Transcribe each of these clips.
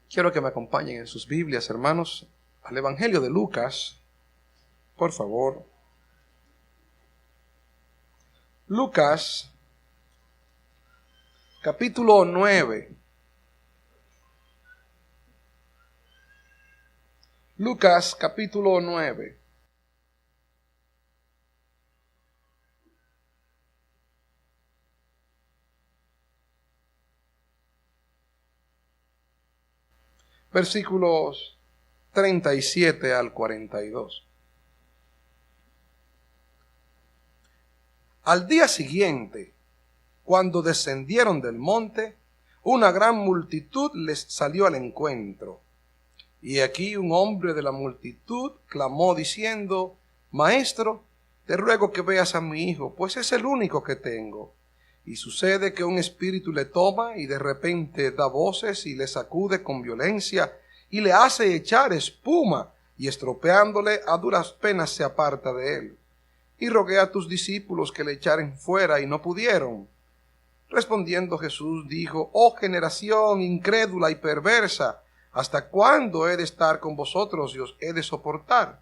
Quiero que me acompañen en sus Biblias, hermanos, al Evangelio de Lucas, por favor. Lucas, capítulo 9. Lucas, capítulo 9. Versículos 37 al 42. Al día siguiente, cuando descendieron del monte, una gran multitud les salió al encuentro. Y aquí un hombre de la multitud clamó diciendo: Maestro, te ruego que veas a mi hijo, pues es el único que tengo. Y sucede que un espíritu le toma y de repente da voces y le sacude con violencia y le hace echar espuma, y estropeándole a duras penas se aparta de él. Y rogué a tus discípulos que le echaren fuera y no pudieron. Respondiendo Jesús dijo: Oh generación incrédula y perversa, ¿hasta cuándo he de estar con vosotros y os he de soportar?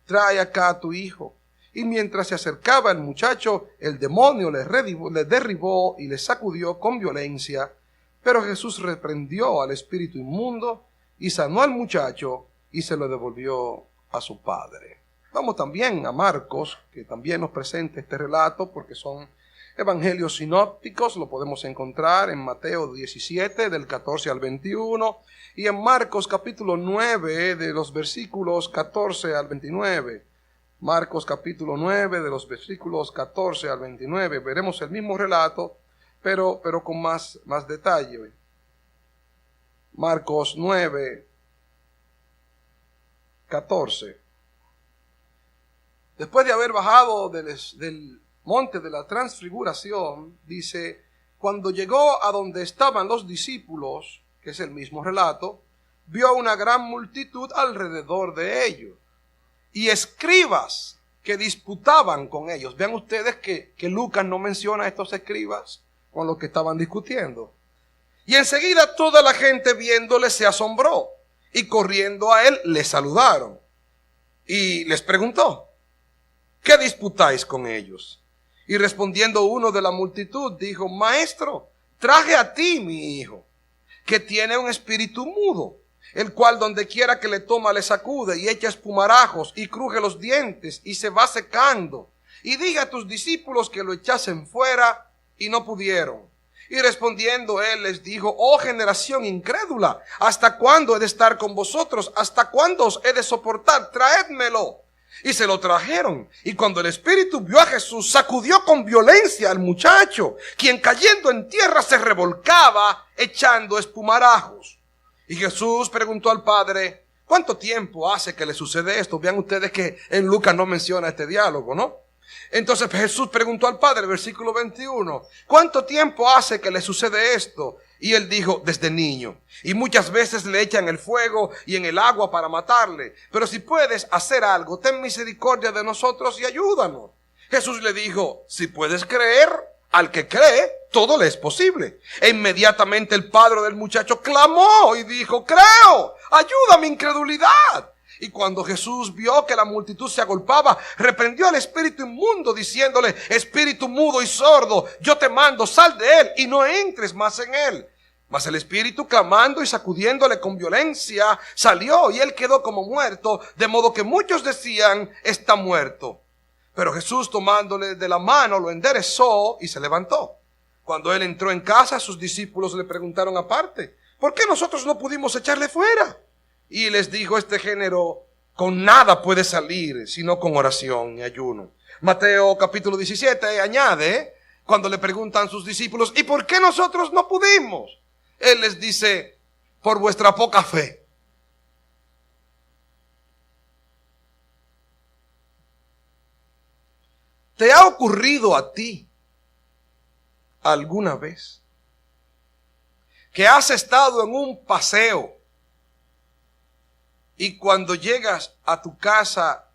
Trae acá a tu hijo. Y mientras se acercaba el muchacho, el demonio le derribó y le sacudió con violencia. Pero Jesús reprendió al espíritu inmundo y sanó al muchacho y se lo devolvió a su padre. Vamos también a Marcos, que también nos presenta este relato, porque son evangelios sinópticos. Lo podemos encontrar en Mateo 17, del 14 al 21, y en Marcos capítulo 9, de los versículos 14 al 29. Marcos capítulo 9, de los versículos 14 al 29. Veremos el mismo relato, pero con más detalle. Marcos 9, 14. Después de haber bajado del monte de la transfiguración, dice: cuando llegó a donde estaban los discípulos, que es el mismo relato, vio una gran multitud alrededor de ellos y escribas que disputaban con ellos. Vean ustedes que Lucas no menciona a estos escribas con los que estaban discutiendo. Y enseguida toda la gente viéndole se asombró, y corriendo a él le saludaron. Y les preguntó: ¿qué disputáis con ellos? Y respondiendo uno de la multitud dijo: Maestro, traje a ti mi hijo, que tiene un espíritu mudo, el cual donde quiera que le toma le sacude y echa espumarajos y cruje los dientes y se va secando. Y diga a tus discípulos que lo echasen fuera, y no pudieron. Y respondiendo él les dijo: Oh generación incrédula, ¿hasta cuándo he de estar con vosotros? ¿Hasta cuándo os he de soportar? Traédmelo. Y se lo trajeron. Y cuando el espíritu vio a Jesús, sacudió con violencia al muchacho, quien cayendo en tierra se revolcaba echando espumarajos. Y Jesús preguntó al padre: ¿cuánto tiempo hace que le sucede esto? Vean ustedes que en Lucas no menciona este diálogo, ¿no? Entonces Jesús preguntó al padre, versículo 21, ¿cuánto tiempo hace que le sucede esto? Y él dijo: desde niño. Y muchas veces le echan el fuego y en el agua para matarle. Pero si puedes hacer algo, ten misericordia de nosotros y ayúdanos. Jesús le dijo: si puedes creer, al que cree, todo le es posible. E inmediatamente el padre del muchacho clamó y dijo: creo, ayuda a mi incredulidad. Y cuando Jesús vio que la multitud se agolpaba, reprendió al espíritu inmundo diciéndole: espíritu mudo y sordo, yo te mando, sal de él y no entres más en él. Mas el espíritu, clamando y sacudiéndole con violencia, salió y él quedó como muerto, de modo que muchos decían: está muerto. Pero Jesús, tomándole de la mano, lo enderezó y se levantó. Cuando él entró en casa, sus discípulos le preguntaron aparte: ¿por qué nosotros no pudimos echarle fuera? Y les dijo: este género con nada puede salir, sino con oración y ayuno. Mateo capítulo 17 añade, cuando le preguntan sus discípulos: ¿y por qué nosotros no pudimos? Él les dice: por vuestra poca fe. ¿Te ha ocurrido a ti alguna vez que has estado en un paseo y cuando llegas a tu casa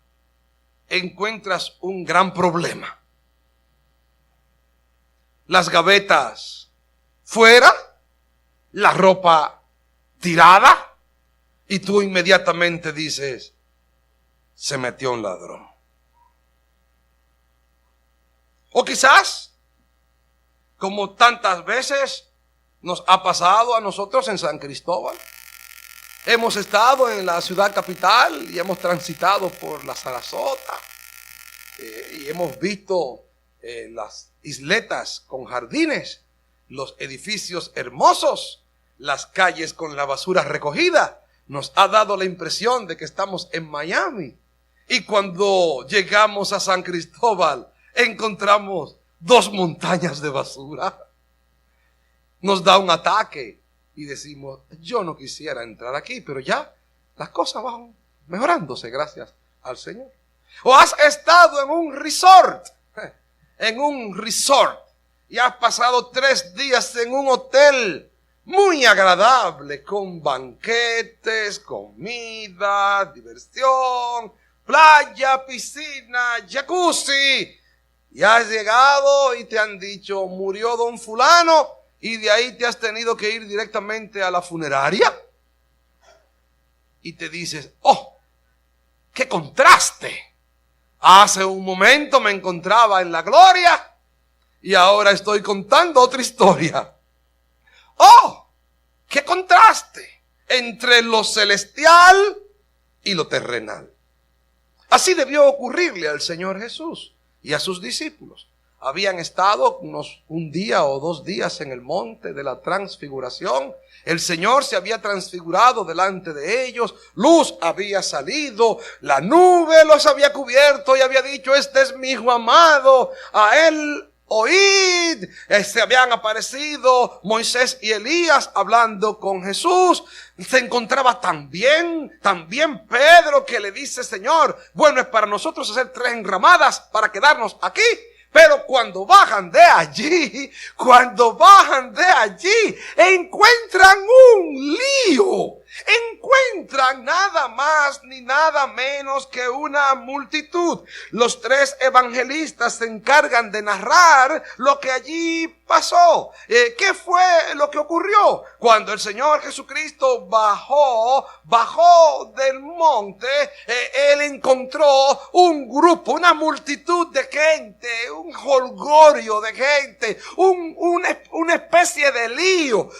encuentras un gran problema? Las gavetas fuera, la ropa tirada, Y tú inmediatamente dices, se metió un ladrón. O quizás, como tantas veces nos ha pasado a nosotros en San Cristóbal, hemos estado en la ciudad capital y hemos transitado por la Sarasota y hemos visto las isletas con jardines, los edificios hermosos, las calles con la basura recogida. Nos ha dado la impresión de que estamos en Miami. Y cuando llegamos a San Cristóbal, encontramos 2 montañas de basura. Nos da un ataque y decimos, yo no quisiera entrar aquí, pero ya las cosas van mejorándose, gracias al Señor. O has estado en un resort, y has pasado 3 días en un hotel muy agradable, con banquetes, comida, diversión, playa, piscina, jacuzzi. Y has llegado y te han dicho, murió don fulano, y de ahí te has tenido que ir directamente a la funeraria. Y te dices, oh, qué contraste. Hace un momento me encontraba en la gloria y ahora estoy contando otra historia. ¡Oh! ¡Qué contraste entre lo celestial y lo terrenal! Así debió ocurrirle al Señor Jesús y a sus discípulos. Habían estado un día o 2 días en el monte de la transfiguración. El Señor se había transfigurado delante de ellos. Luz había salido. La nube los había cubierto y había dicho, este es mi hijo amado, a él oíd. Se habían aparecido Moisés y Elías hablando con Jesús. Se encontraba también Pedro, que le dice, Señor, bueno es para nosotros hacer 3 enramadas para quedarnos aquí. Pero cuando bajan de allí, encuentran un lío. Encuentran nada más ni nada menos que una multitud. Los 3 evangelistas se encargan de narrar lo que allí pasó. ¿Qué fue lo que ocurrió? Cuando el Señor Jesucristo bajó del monte, Él encontró un grupo, una multitud de gente, un jolgorio de gente, una especie de lío,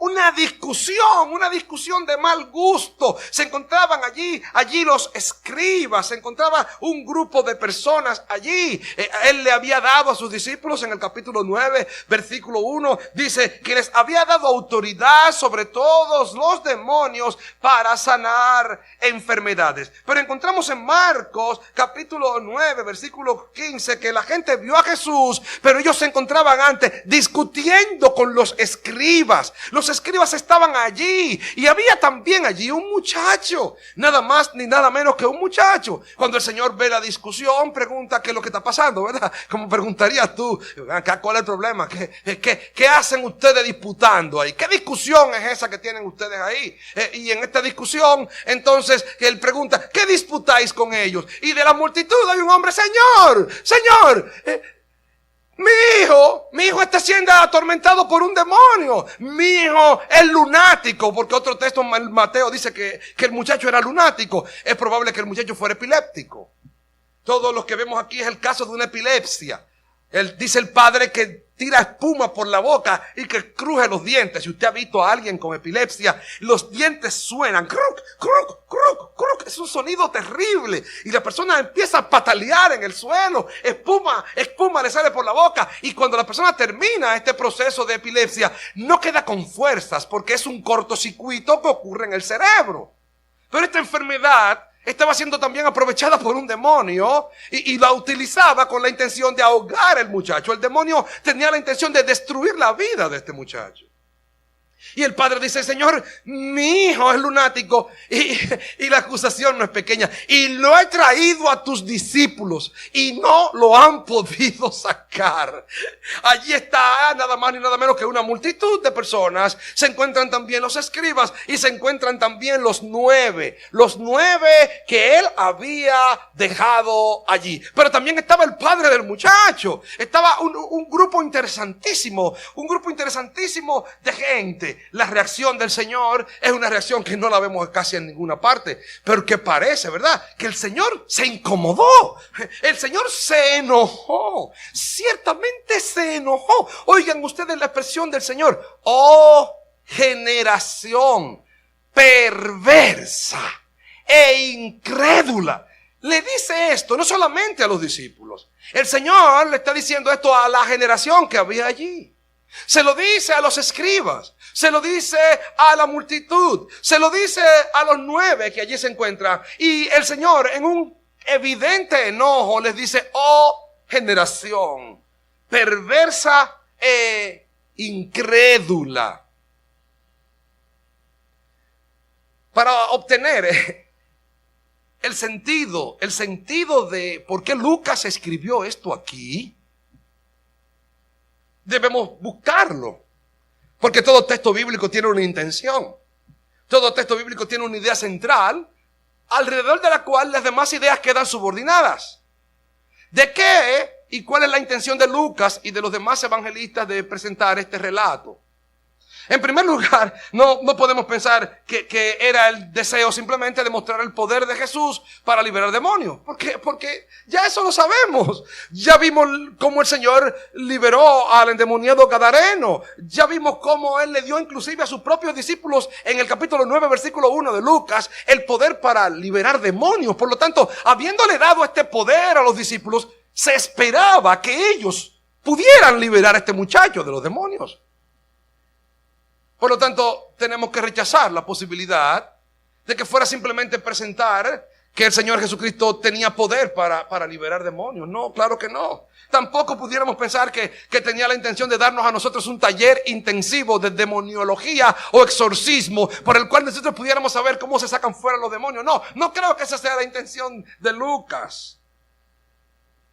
una discusión de mal gusto. Se encontraban allí los escribas, se encontraba un grupo de personas allí. Él le había dado a sus discípulos en el capítulo 9, versículo 1, dice que les había dado autoridad sobre todos los demonios para sanar enfermedades. Pero encontramos en Marcos capítulo 9, versículo 15, que la gente vio a Jesús, pero ellos se encontraban antes discutiendo con los escribas. Los escribas estaban allí y había también allí un muchacho, nada más ni nada menos que un muchacho. Cuando el Señor ve la discusión, pregunta qué es lo que está pasando, ¿verdad? Como preguntarías tú, ¿cuál es el problema? ¿Qué hacen ustedes disputando ahí? ¿Qué discusión es esa que tienen ustedes ahí? Y en esta discusión, entonces, él pregunta, ¿qué disputáis con ellos? Y de la multitud hay un hombre, Señor, mi hijo está siendo atormentado por un demonio. Mi hijo es lunático, porque otro texto, Mateo, dice que el muchacho era lunático. Es probable que el muchacho fuera epiléptico. Todo lo que vemos aquí es el caso de una epilepsia. Dice el padre que tira espuma por la boca y que cruje los dientes. Si usted ha visto a alguien con epilepsia, los dientes suenan cruc, cruc, cruc, cruc. Es un sonido terrible y la persona empieza a patalear en el suelo. Espuma le sale por la boca, y cuando la persona termina este proceso de epilepsia no queda con fuerzas, porque es un cortocircuito que ocurre en el cerebro. Pero esta enfermedad estaba siendo también aprovechada por un demonio y la utilizaba con la intención de ahogar al muchacho. El demonio tenía la intención de destruir la vida de este muchacho. Y el padre dice, Señor, mi hijo es lunático, y la acusación no es pequeña, y lo he traído a tus discípulos y no lo han podido sacar. Allí está nada más ni nada menos que una multitud de personas. Se encuentran también los escribas y se encuentran también los 9 que él había dejado allí. Pero también estaba el padre del muchacho. Estaba un grupo interesantísimo de gente. Ciertamente, la reacción del Señor es una reacción que no la vemos casi en ninguna parte, pero que parece, ¿verdad?, que el Señor se incomodó, el Señor se enojó, ciertamente se enojó. Oigan ustedes la expresión del Señor: oh generación perversa e incrédula. Le dice esto no solamente a los discípulos, el Señor le está diciendo esto a la generación que había allí. Se lo dice a los escribas, se lo dice a la multitud, se lo dice a los 9 que allí se encuentran. Y el Señor, en un evidente enojo, les dice: oh generación perversa e incrédula. Para obtener el sentido de por qué Lucas escribió esto aquí, debemos buscarlo. Porque todo texto bíblico tiene una intención. Todo texto bíblico tiene una idea central, alrededor de la cual las demás ideas quedan subordinadas. ¿De qué y cuál es la intención de Lucas y de los demás evangelistas de presentar este relato? En primer lugar, no podemos pensar que era el deseo simplemente de mostrar el poder de Jesús para liberar demonios. Porque ya eso lo sabemos. Ya vimos cómo el Señor liberó al endemoniado gadareno. Ya vimos cómo Él le dio inclusive a sus propios discípulos en el capítulo 9, versículo 1 de Lucas, el poder para liberar demonios. Por lo tanto, habiéndole dado este poder a los discípulos, se esperaba que ellos pudieran liberar a este muchacho de los demonios. Por lo tanto, tenemos que rechazar la posibilidad de que fuera simplemente presentar que el Señor Jesucristo tenía poder para liberar demonios. No, claro que no. Tampoco pudiéramos pensar que tenía la intención de darnos a nosotros un taller intensivo de demoniología o exorcismo por el cual nosotros pudiéramos saber cómo se sacan fuera los demonios. No creo que esa sea la intención de Lucas.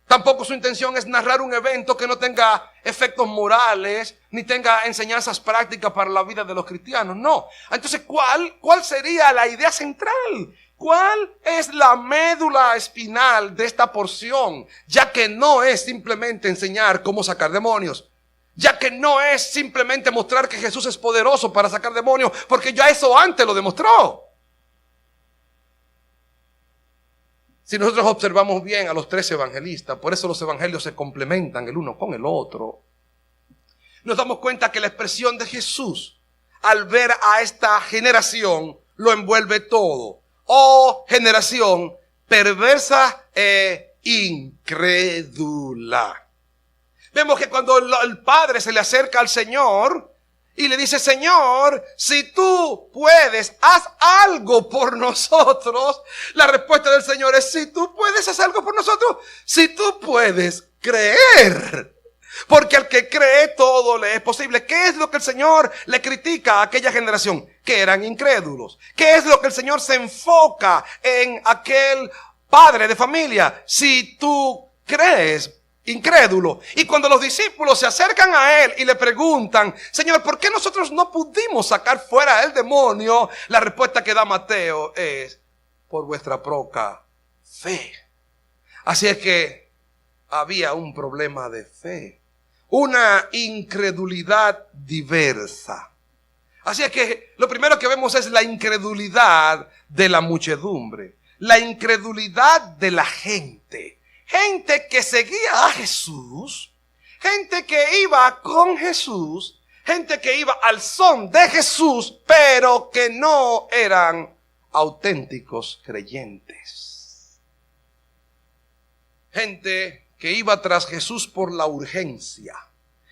Tampoco su intención es narrar un evento que no tenga efectos morales, ni tenga enseñanzas prácticas para la vida de los cristianos. No. Entonces, ¿cuál sería la idea central? ¿Cuál es la médula espinal de esta porción? Ya que no es simplemente enseñar cómo sacar demonios. Ya que no es simplemente mostrar que Jesús es poderoso para sacar demonios, porque ya eso antes lo demostró. Si nosotros observamos bien a los 13 evangelistas, por eso los evangelios se complementan el uno con el otro, nos damos cuenta que la expresión de Jesús al ver a esta generación lo envuelve todo. Oh generación perversa e incrédula. Vemos que cuando el Padre se le acerca al Señor y le dice: Señor, si tú puedes, haz algo por nosotros. La respuesta del Señor es: si tú puedes, haz algo por nosotros. Si tú puedes creer. Porque al que cree todo le es posible. ¿Qué es lo que el Señor le critica a aquella generación? Que eran incrédulos. ¿Qué es lo que el Señor se enfoca en aquel padre de familia? Si tú crees, incrédulo. Y cuando los discípulos se acercan a Él y le preguntan: Señor, ¿por qué nosotros no pudimos sacar fuera el demonio? La respuesta que da Mateo es: por vuestra poca fe. Así es que había un problema de fe, una incredulidad diversa. Así es que lo primero que vemos es la incredulidad de la muchedumbre, la incredulidad de la gente. Gente que seguía a Jesús, gente que iba con Jesús, gente que iba al son de Jesús, pero que no eran auténticos creyentes. Gente que iba tras Jesús por la urgencia,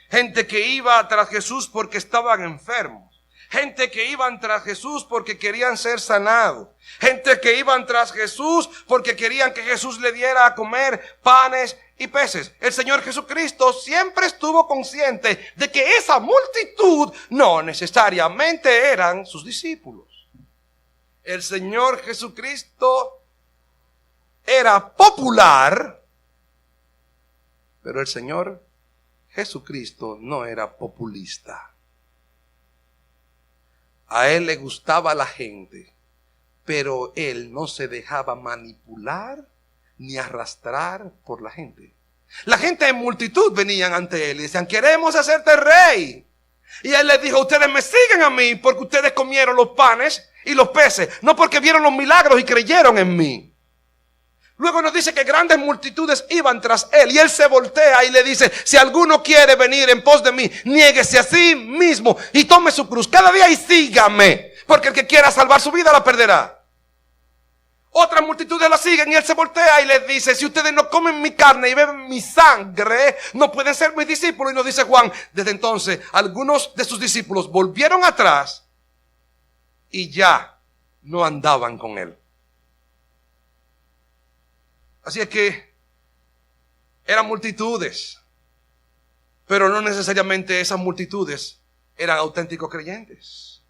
gente que iba tras Jesús porque estaban enfermos. Gente que iban tras Jesús porque querían ser sanados. Gente que iban tras Jesús porque querían que Jesús le diera a comer panes y peces. El Señor Jesucristo siempre estuvo consciente de que esa multitud no necesariamente eran sus discípulos. El Señor Jesucristo era popular, pero el Señor Jesucristo no era populista. A Él le gustaba la gente, pero Él no se dejaba manipular ni arrastrar por la gente. La gente en multitud venían ante Él y decían: queremos hacerte rey. Y él les dijo, ustedes me siguen a mí porque ustedes comieron los panes y los peces, no porque vieron los milagros y creyeron en mí. Luego nos dice que grandes multitudes iban tras él y él se voltea y le dice, si alguno quiere venir en pos de mí, niéguese a sí mismo y tome su cruz cada día y sígame, porque el que quiera salvar su vida la perderá. Otras multitudes la siguen y él se voltea y les dice, si ustedes no comen mi carne y beben mi sangre, no pueden ser mis discípulos. Y nos dice Juan, desde entonces algunos de sus discípulos volvieron atrás y ya no andaban con él. Así es que eran multitudes, pero no necesariamente esas multitudes eran auténticos creyentes.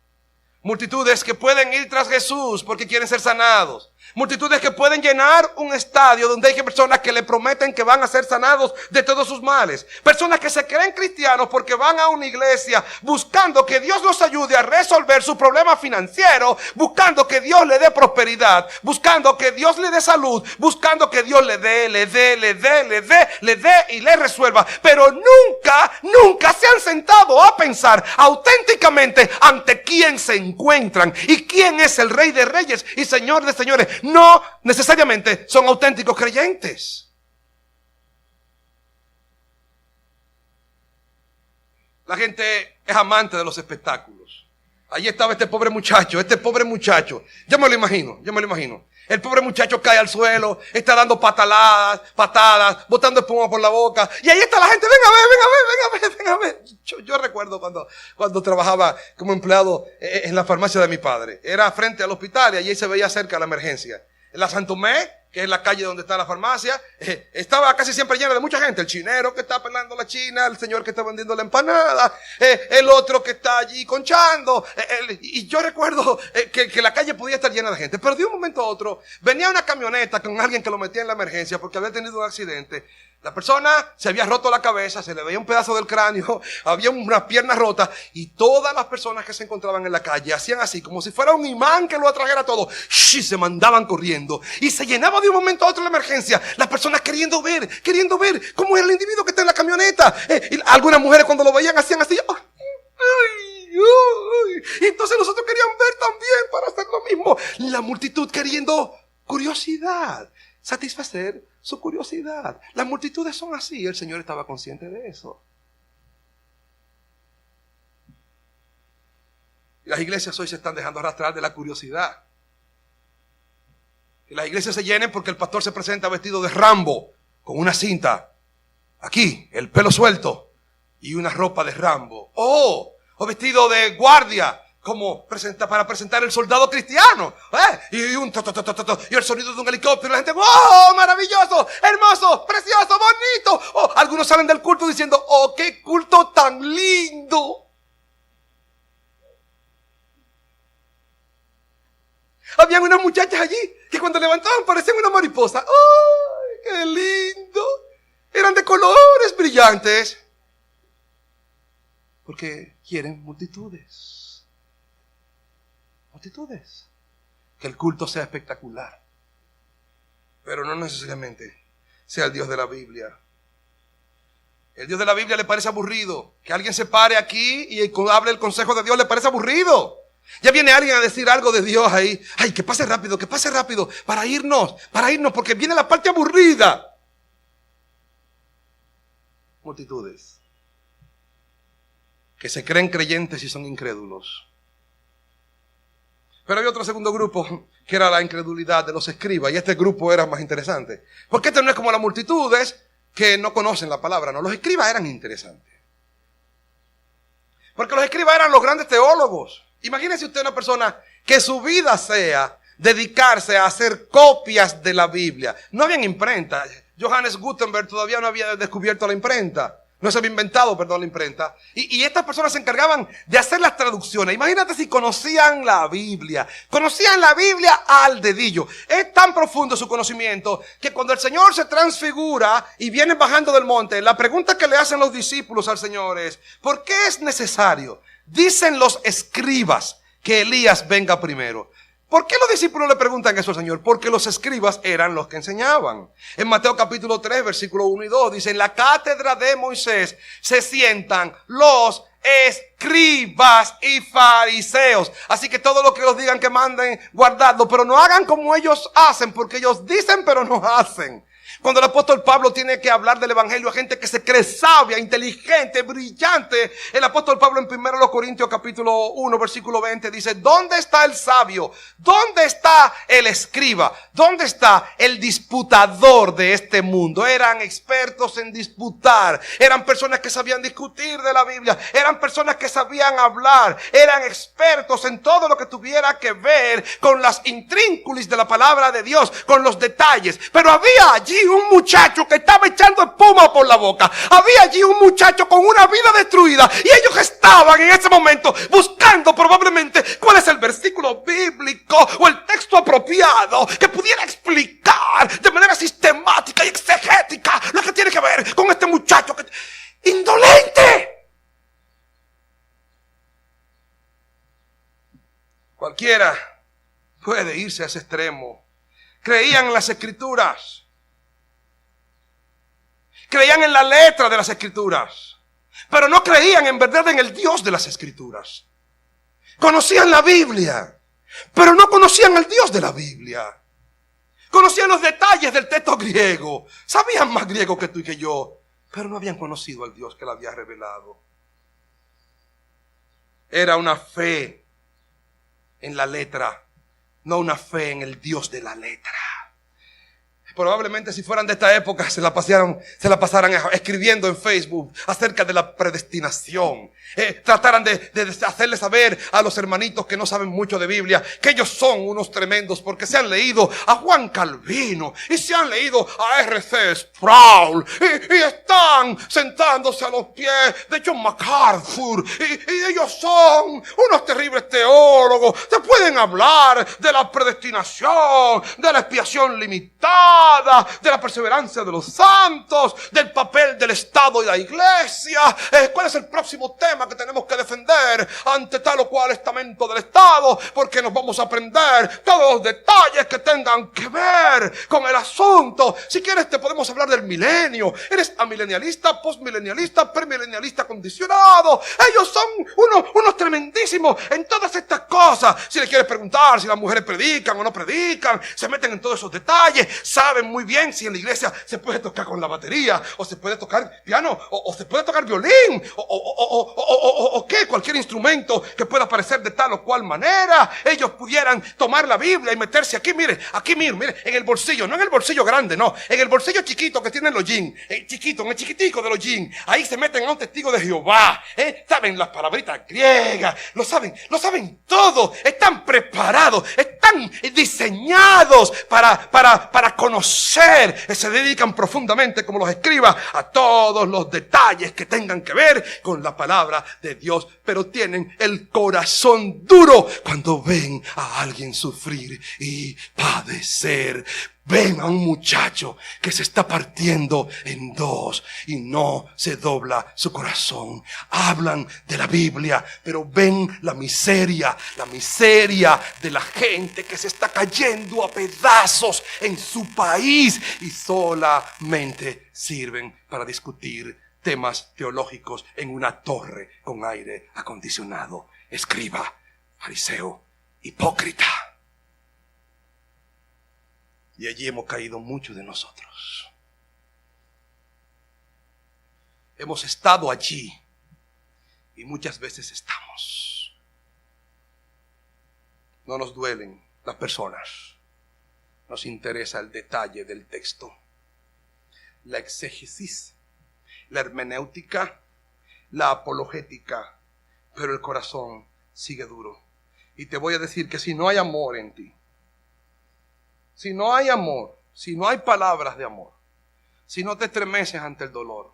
Multitudes que pueden ir tras Jesús porque quieren ser sanados. Multitudes que pueden llenar un estadio donde hay personas que le prometen que van a ser sanados de todos sus males. Personas que se creen cristianos porque van a una iglesia buscando que Dios los ayude a resolver su problema financiero, buscando que Dios le dé prosperidad, buscando que Dios le dé salud, buscando que Dios le dé y le resuelva. Pero nunca se han sentado a pensar auténticamente ante quién se encuentran y quién es el Rey de Reyes y Señor de Señores. No necesariamente son auténticos creyentes. La gente es amante de los espectáculos. Allí estaba este pobre muchacho. Yo me lo imagino. El pobre muchacho cae al suelo, está dando patadas, botando espuma por la boca. Y ahí está la gente, venga a ver. Yo recuerdo cuando trabajaba como empleado en la farmacia de mi padre. Era frente al hospital y allí se veía cerca la emergencia. En la Santomé, que es la calle donde está la farmacia, estaba casi siempre llena de mucha gente. El chinero que está pelando la china, el señor que está vendiendo la empanada, el otro que está allí conchando. Y yo recuerdo que la calle podía estar llena de gente. Pero de un momento a otro venía una camioneta con alguien que lo metía en la emergencia porque había tenido un accidente. La persona se había roto la cabeza, se le veía un pedazo del cráneo, había unas piernas rotas y todas las personas que se encontraban en la calle hacían así, como si fuera un imán que lo atrajera todo. Se mandaban corriendo y se llenaba de un momento a otro la emergencia. Las personas queriendo ver cómo es el individuo que está en la camioneta. Y algunas mujeres cuando lo veían hacían así. Y entonces nosotros queríamos ver también para hacer lo mismo. La multitud queriendo curiosidad, satisfacer su curiosidad. Las multitudes son así. El Señor estaba consciente de eso. Y las iglesias hoy se están dejando arrastrar de la curiosidad. Que las iglesias se llenen porque el pastor se presenta vestido de Rambo, con una cinta aquí, el pelo suelto y una ropa de Rambo. O vestido de guardia, como para presentar el soldado cristiano, y y el sonido de un helicóptero, la gente, ¡oh, maravilloso, hermoso, precioso, bonito! Algunos salen del culto diciendo, ¡oh, qué culto tan lindo! Habían unas muchachas allí que cuando levantaban parecían una mariposa. ¡Ay, qué lindo! Eran de colores brillantes. Porque quieren multitudes. Que el culto sea espectacular, pero no necesariamente sea el Dios de la Biblia. El Dios de la Biblia le parece aburrido. Que alguien se pare aquí y hable el consejo de Dios le parece aburrido. Ya viene alguien a decir algo de Dios ahí. Ay, que pase rápido, para irnos, porque viene la parte aburrida. Multitudes que se creen creyentes y son incrédulos. Pero hay otro segundo grupo que era la incredulidad de los escribas, y este grupo era más interesante. Porque este no es como las multitudes que no conocen la palabra, no, los escribas eran interesantes. Porque los escribas eran los grandes teólogos. Imagínese usted una persona que su vida sea dedicarse a hacer copias de la Biblia. No habían imprenta. Johannes Gutenberg todavía no había descubierto la imprenta. No se había inventado, la imprenta. Y estas personas se encargaban de hacer las traducciones. Imagínate si conocían la Biblia. Conocían la Biblia al dedillo. Es tan profundo su conocimiento que cuando el Señor se transfigura y viene bajando del monte, la pregunta que le hacen los discípulos al Señor es, ¿por qué es necesario? Dicen los escribas que Elías venga primero. ¿Por qué los discípulos le preguntan eso al Señor? Porque los escribas eran los que enseñaban. En Mateo capítulo 3, versículo 1 y 2, dice, en la cátedra de Moisés se sientan los escribas y fariseos. Así que todo lo que os digan que manden, guardadlo, pero no hagan como ellos hacen, porque ellos dicen pero no hacen. Cuando el apóstol Pablo tiene que hablar del evangelio a gente que se cree sabia, inteligente, brillante, el apóstol Pablo en 1 Corintios capítulo 1 versículo 20 dice: ¿dónde está el sabio? ¿Dónde está el escriba? ¿Dónde está el disputador de este mundo? Eran expertos en disputar, eran personas que sabían discutir de la Biblia, eran personas que sabían hablar, eran expertos en todo lo que tuviera que ver con las intrínculis de la palabra de Dios, con los detalles. Pero había allí un muchacho que estaba echando espuma por la boca. Había allí un muchacho con una vida destruida, y ellos estaban en ese momento buscando probablemente cuál es el versículo bíblico o el texto apropiado que pudiera explicar de manera sistemática y exegética lo que tiene que ver con este muchacho indolente. Cualquiera puede irse a ese extremo. Creían en las escrituras, creían en la letra de las escrituras, pero no creían en verdad en el Dios de las escrituras. Conocían la Biblia, pero no conocían al Dios de la Biblia. Conocían los detalles del texto griego, sabían más griego que tú y que yo, pero no habían conocido al Dios que la había revelado. Era una fe en la letra, no una fe en el Dios de la letra. Probablemente si fueran de esta época se la pasaran escribiendo en Facebook acerca de la predestinación. Trataran de hacerle saber a los hermanitos que no saben mucho de Biblia que ellos son unos tremendos porque se han leído a Juan Calvino y se han leído a R.C. Sproul y están sentándose a los pies de John MacArthur y ellos son unos terribles teólogos. Te pueden hablar de la predestinación, de la expiación limitada, de la perseverancia de los santos, del papel del Estado y la Iglesia. ¿Cuál es el próximo tema que tenemos que defender ante tal o cual estamento del Estado? Porque nos vamos a aprender todos los detalles que tengan que ver con el asunto. Si quieres te podemos hablar del milenio. Eres amilenialista, postmilenialista, premilenialista condicionado. Ellos son unos tremendísimos en todas estas cosas. Si le quieres preguntar si las mujeres predican o no predican, se meten en todos esos detalles. Saben muy bien si en la iglesia se puede tocar con la batería, o se puede tocar piano, o se puede tocar violín, o qué, cualquier instrumento que pueda parecer de tal o cual manera. Ellos pudieran tomar la Biblia y meterse aquí, mire, en el bolsillo, no en el bolsillo grande, no, en el bolsillo chiquito que tienen los jeans, en el chiquitico de los jeans. Ahí se meten a un testigo de Jehová, saben las palabritas griegas, lo saben todo, están preparados, están diseñados para conocer, se dedican profundamente como los escribas a todos los detalles que tengan que ver con la palabra de Dios, pero tienen el corazón duro cuando ven a alguien sufrir y padecer. Ven a un muchacho que se está partiendo en dos y no se dobla su corazón. Hablan de la Biblia, pero ven la miseria de la gente que se está cayendo a pedazos en su país y solamente sirven para discutir temas teológicos en una torre con aire acondicionado. Escriba, fariseo, hipócrita. Y allí hemos caído muchos de nosotros. Hemos estado allí y muchas veces estamos. No nos duelen las personas. Nos interesa el detalle del texto, la exégesis, la hermenéutica, la apologética, pero el corazón sigue duro. Y te voy a decir que si no hay amor en ti, si no hay amor, si no hay palabras de amor, si no te estremeces ante el dolor,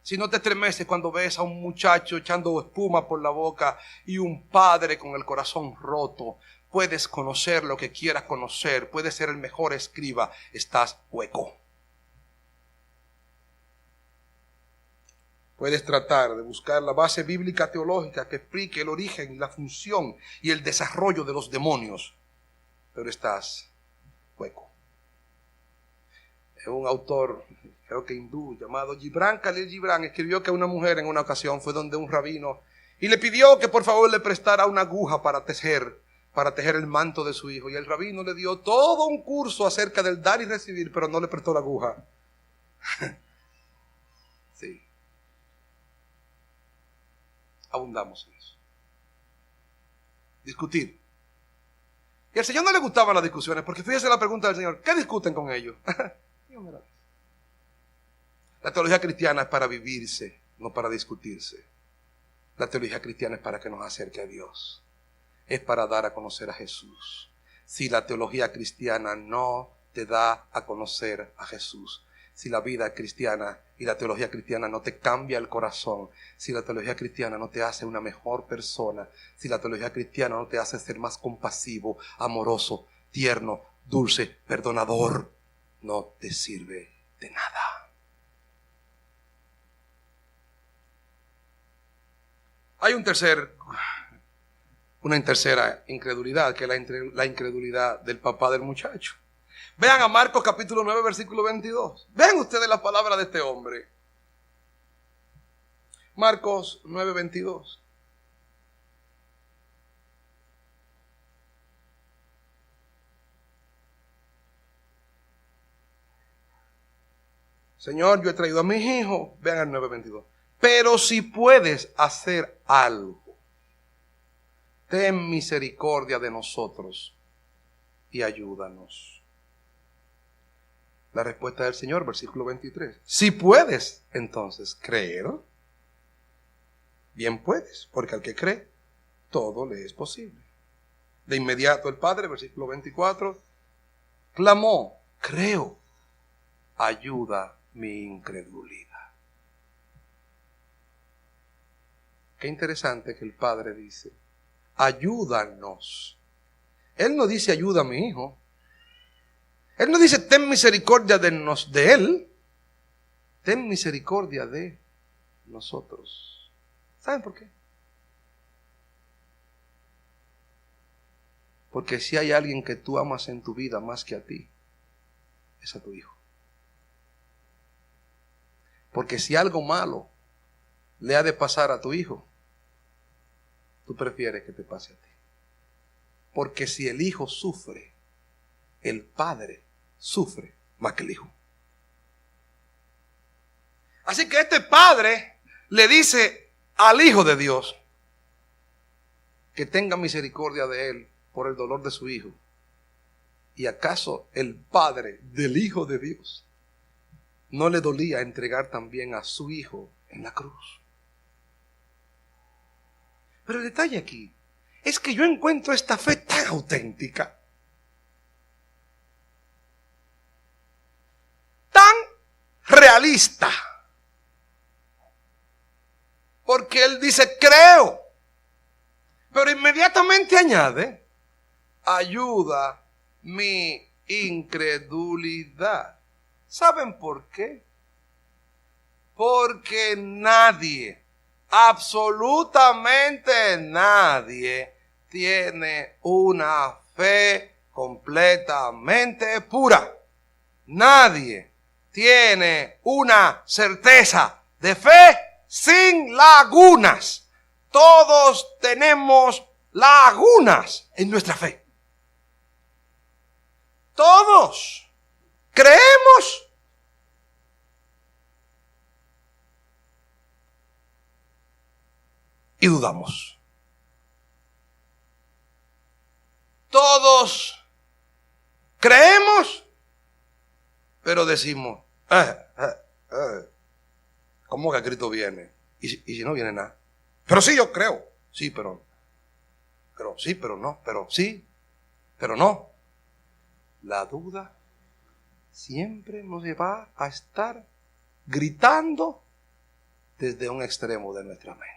si no te estremeces cuando ves a un muchacho echando espuma por la boca y un padre con el corazón roto, puedes conocer lo que quieras conocer, puedes ser el mejor escriba, estás hueco. Puedes tratar de buscar la base bíblica teológica que explique el origen, la función y el desarrollo de los demonios, pero estás hueco. Un autor, creo que hindú, llamado Gibran Khalil Gibran, escribió que una mujer en una ocasión fue donde un rabino Y le pidió que por favor le prestara una aguja para tejer el manto de su hijo. Y el rabino le dio todo un curso acerca del dar y recibir, pero no le prestó la aguja. Sí. Abundamos en eso. Discutir. Y al Señor no le gustaban las discusiones, porque fíjese la pregunta del Señor: ¿qué discuten con ellos? La teología cristiana es para vivirse, no para discutirse. La teología cristiana es para que nos acerque a Dios. Es para dar a conocer a Jesús. Si la teología cristiana no te da a conocer a Jesús, si la vida cristiana y la teología cristiana no te cambia el corazón, si la teología cristiana no te hace una mejor persona, si la teología cristiana no te hace ser más compasivo, amoroso, tierno, dulce, perdonador, no te sirve de nada. Hay una tercera incredulidad, que es la incredulidad del papá del muchacho. Vean a Marcos capítulo 9, versículo 22. Vean ustedes la palabra de este hombre. Marcos 9, 22. Señor, yo he traído a mis hijos. Vean el 9, 22. Pero si puedes hacer algo, ten misericordia de nosotros y ayúdanos. La respuesta del Señor, versículo 23. Si puedes, entonces, creer, bien puedes, porque al que cree, todo le es posible. De inmediato el Padre, versículo 24, clamó: creo, ayuda mi incredulidad. Qué interesante que el Padre dice: ayúdanos. Él no dice: ayuda a mi hijo. Él no dice: ten misericordia de él. Ten misericordia de nosotros. ¿Saben por qué? Porque si hay alguien que tú amas en tu vida más que a ti, es a tu hijo. Porque si algo malo le ha de pasar a tu hijo, tú prefieres que te pase a ti. Porque si el hijo sufre, el padre sufre más que el hijo. Así que este padre le dice al Hijo de Dios que tenga misericordia de él por el dolor de su hijo. ¿Y acaso el padre del Hijo de Dios no le dolía entregar también a su hijo en la cruz? Pero el detalle aquí es que yo encuentro esta fe tan auténtica, tan realista, porque él dice: creo, pero inmediatamente añade: ayuda mi incredulidad. ¿Saben por qué? Porque nadie, absolutamente nadie, tiene una fe completamente pura. Nadie tiene una certeza de fe sin lagunas. Todos tenemos lagunas en nuestra fe. Todos creemos, y dudamos. Todos creemos, pero decimos: ¿cómo que Cristo viene? ¿Y si no viene nada? Pero sí, yo creo. Sí, pero sí, pero no. Pero sí, pero no. La duda siempre nos va a estar gritando desde un extremo de nuestra mente.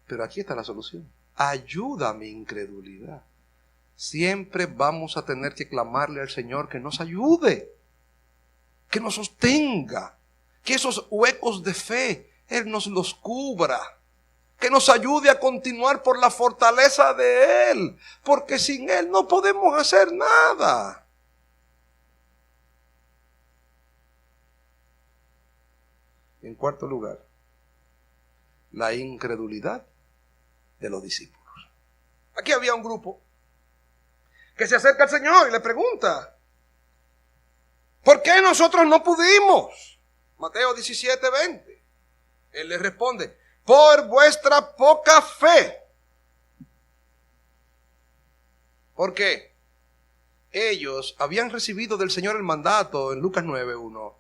Pero aquí está la solución: ayuda a mi incredulidad. Siempre vamos a tener que clamarle al Señor que nos ayude, que nos sostenga, que esos huecos de fe Él nos los cubra, que nos ayude a continuar por la fortaleza de Él, porque sin Él no podemos hacer nada. En cuarto lugar, la incredulidad de los discípulos. Aquí había un grupo que se acerca al Señor y le pregunta: ¿por qué nosotros no pudimos? Mateo 17:20. Él le responde: por vuestra poca fe. ¿Por qué? Ellos habían recibido del Señor el mandato en Lucas 9:1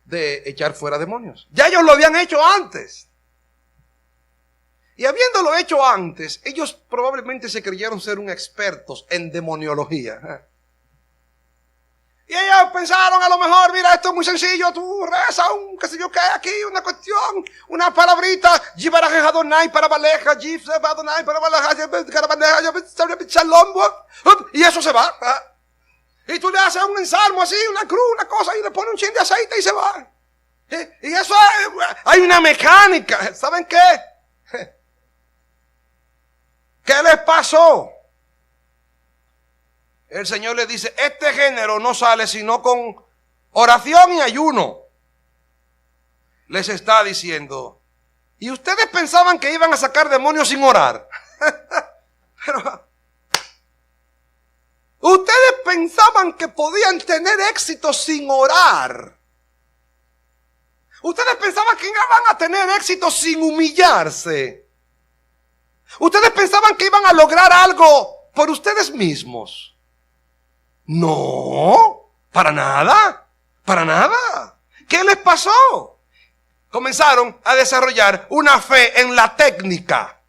de echar fuera demonios. Ya ellos lo habían hecho antes. Y habiéndolo hecho antes, ellos probablemente se creyeron ser un expertos en demoniología. Y ellos pensaron, a lo mejor, mira, esto es muy sencillo, tú rezas qué sé yo qué, aquí una cuestión, una palabrita, y eso se va. Y tú le haces un ensalmo así, una cruz, una cosa, y le pones un chin de aceite y se va. Y eso hay una mecánica. ¿Saben qué? ¿Qué les pasó? El Señor les dice: este género no sale sino con oración y ayuno. Les está diciendo: ¿y ustedes pensaban que iban a sacar demonios sin orar? Pero ustedes pensaban que podían tener éxito sin orar. Ustedes pensaban que iban a tener éxito sin humillarse. Ustedes pensaban que iban a lograr algo por ustedes mismos. No, para nada, para nada. ¿Qué les pasó? Comenzaron a desarrollar una fe en la técnica.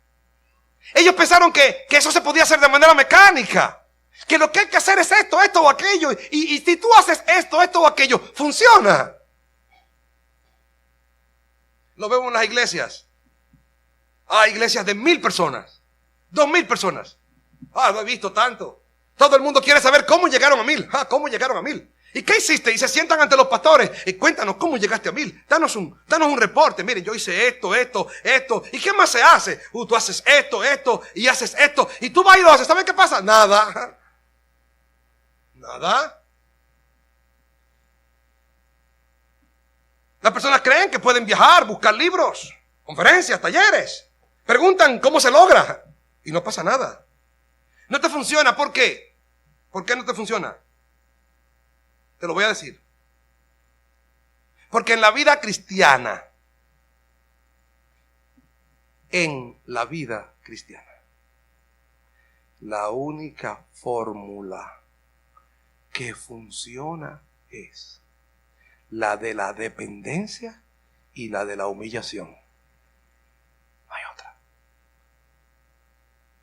Ellos pensaron que eso se podía hacer de manera mecánica. Que lo que hay que hacer es esto, esto o aquello. Y si tú haces esto, esto o aquello, funciona. Lo vemos en las iglesias. Hay iglesias de 1,000 personas, 2,000 personas. Lo he visto tanto. Todo el mundo quiere saber cómo llegaron a 1,000. ¿Cómo llegaron a 1,000? ¿Y qué hiciste? Y se sientan ante los pastores y cuéntanos cómo llegaste a 1,000. Danos un reporte. Miren, yo hice esto. ¿Y qué más se hace? Tú haces esto y haces esto. Y tú vas y lo haces. ¿Saben qué pasa? Nada. Nada. Las personas creen que pueden viajar, buscar libros, conferencias, talleres. Preguntan cómo se logra y no pasa nada. No te funciona. ¿Por qué? ¿Por qué no te funciona? Te lo voy a decir. Porque en la vida cristiana, la única fórmula que funciona es la de la dependencia y la de la humillación. No hay otra.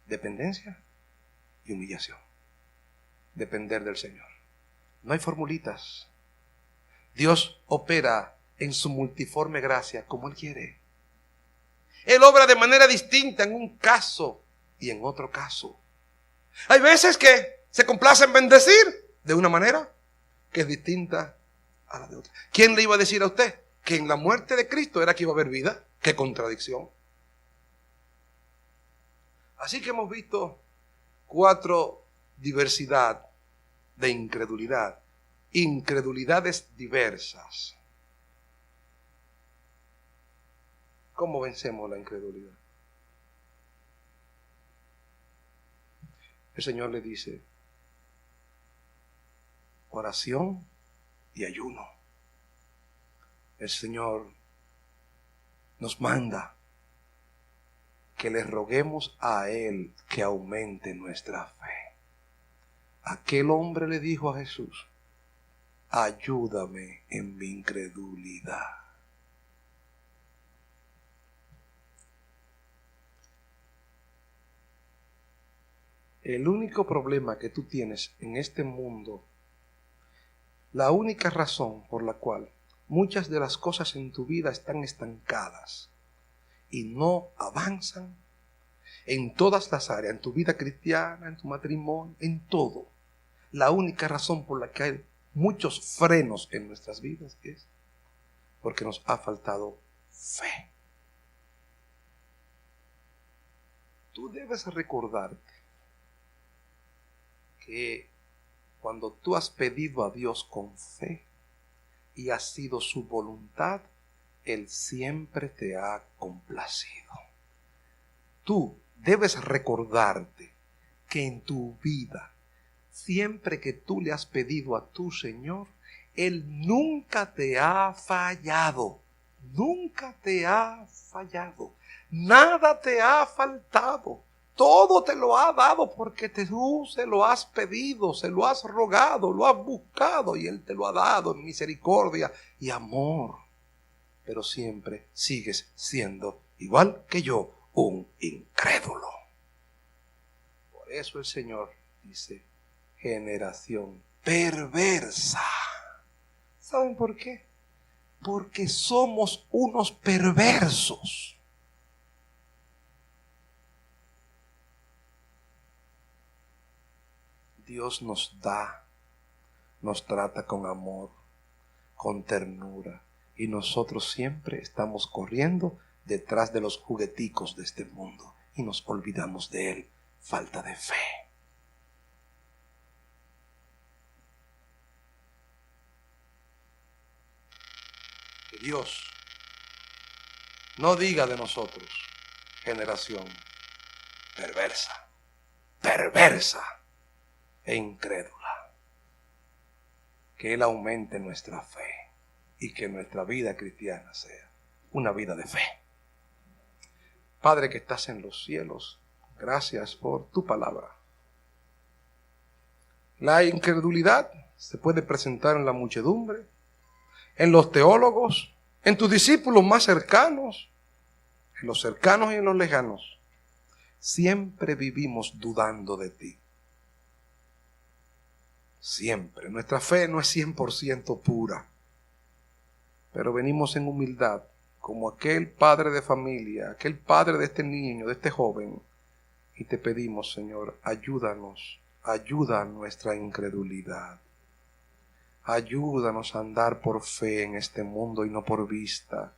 Dependencia y humillación. Depender del Señor. No hay formulitas. Dios opera en su multiforme gracia como Él quiere. Él obra de manera distinta en un caso y en otro caso. Hay veces que se complace en bendecir de una manera que es distinta a la de otra. ¿Quién le iba a decir a usted que en la muerte de Cristo era que iba a haber vida? ¡Qué contradicción! Así que hemos visto 4 diversidad de incredulidad. Incredulidades diversas. ¿Cómo vencemos la incredulidad? El Señor le dice: oración y ayuno. El Señor nos manda que le roguemos a Él que aumente nuestra fe. Aquel hombre le dijo a Jesús: ayúdame en mi incredulidad. El único problema que tú tienes en este mundo, la única razón por la cual muchas de las cosas en tu vida están estancadas y no avanzan, en todas las áreas, en tu vida cristiana, en tu matrimonio, en todo, la única razón por la que hay muchos frenos en nuestras vidas es porque nos ha faltado fe. Tú debes recordarte que cuando tú has pedido a Dios con fe y ha sido su voluntad, Él siempre te ha complacido. tú debes recordarte que en tu vida, siempre que tú le has pedido a tu Señor, Él nunca te ha fallado. Nunca te ha fallado. Nada te ha faltado. Todo te lo ha dado porque tú se lo has pedido, se lo has rogado, lo has buscado y Él te lo ha dado en misericordia y amor. Pero siempre sigues siendo, igual que yo, un incrédulo. Por eso el Señor dice, generación perversa. ¿Saben por qué? Porque somos unos perversos. Dios nos da, nos trata con amor, con ternura, y nosotros siempre estamos corriendo detrás de los jugueticos de este mundo y nos olvidamos de Él. Falta de fe. Que Dios no diga de nosotros, generación perversa, perversa e incrédula. Que Él aumente nuestra fe y que nuestra vida cristiana sea una vida de fe. Padre que estás en los cielos, gracias por tu palabra. La incredulidad se puede presentar en la muchedumbre, en los teólogos, en tus discípulos más cercanos, en los cercanos y en los lejanos. Siempre vivimos dudando de ti. Siempre. Nuestra fe no es 100% pura, pero venimos en humildad, como aquel padre de familia, aquel padre de este niño, de este joven, y te pedimos, Señor, ayúdanos, ayuda a nuestra incredulidad. Ayúdanos a andar por fe en este mundo y no por vista.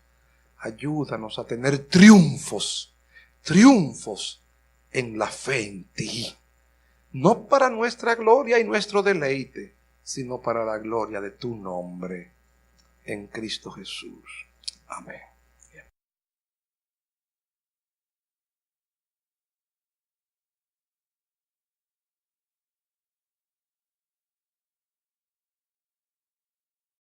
Ayúdanos a tener triunfos en la fe en ti. No para nuestra gloria y nuestro deleite, sino para la gloria de tu nombre, en Cristo Jesús. Amén.